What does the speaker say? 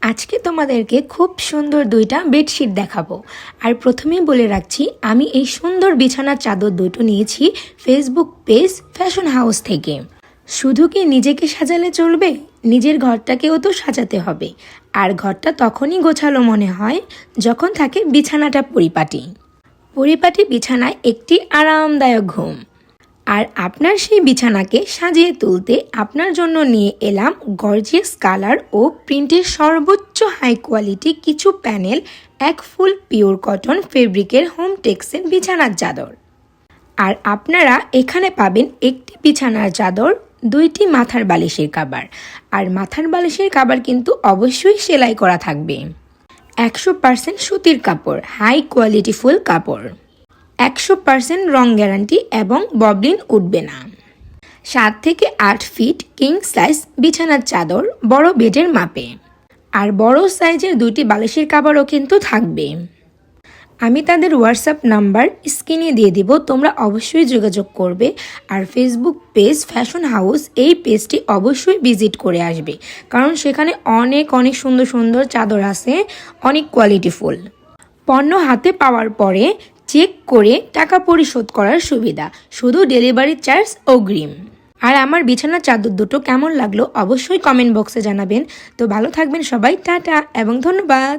আজকে তোমাদেরকে খুব সুন্দর দুইটা বেডশিট দেখাবো। আর প্রথমেই বলে রাখছি, আমি এই সুন্দর বিছানার চাদর দুটো নিয়েছি ফেসবুক পেজ ফ্যাশন হাউস থেকে। শুধু কি নিজেকে সাজালে চলবে, নিজের ঘরটাকেও তো সাজাতে হবে। আর ঘরটা তখনই গোছালো মনে হয় যখন থাকে বিছানাটা পরিপাটি। পরিপাটি বিছানায় একটি আরামদায়ক ঘুম। আর আপনার সেই বিছানাকে সাজিয়ে তুলতে আপনার জন্য নিয়ে এলাম গর্জিয়াস কালার ও প্রিন্টের সর্বোচ্চ হাই কোয়ালিটি কিছু প্যানেল, এক ফুল পিওর কটন ফেব্রিকের হোম টেক্সের বিছানার চাদর। আর আপনারা এখানে পাবেন একটি বিছানার চাদর, দুইটি মাথার বালিশের কাভার। আর মাথার বালিশের কাভার কিন্তু অবশ্যই সেলাই করা থাকবে। 100% সুতির কাপড়, হাই কোয়ালিটি ফুল কাপড়। 100% রং গ্যারান্টি এবং ববলিন উঠবে না। 7 থেকে 8 ফিট কিং সাইজ বিছানার চাদর, বড় বেডের মাপে। আর বড় সাইজের দুইটি বালিশের কাভারও কিন্তু থাকবে। আমি তাদের হোয়াটসঅ্যাপ নাম্বার স্ক্রিনে দিয়ে দিব, তোমরা অবশ্যই যোগাযোগ করবে। আর ফেসবুক পেজ ফ্যাশন হাউস, এই পেজটি অবশ্যই ভিজিট করে আসবে, কারণ সেখানে অনেক সুন্দর সুন্দর চাদর আছে, অনেক কোয়ালিটিফুল। পণ্য হাতে পাওয়ার পরে চেক করে টাকা পরিশোধ করার সুবিধা, শুধু ডেলিভারি চার্জ অগ্রিম। আর আমার বিছানার চাদর দুটো কেমন লাগলো অবশ্যই কমেন্ট বক্সে জানাবেন। তো ভালো থাকবেন সবাই, টাটা এবং ধন্যবাদ।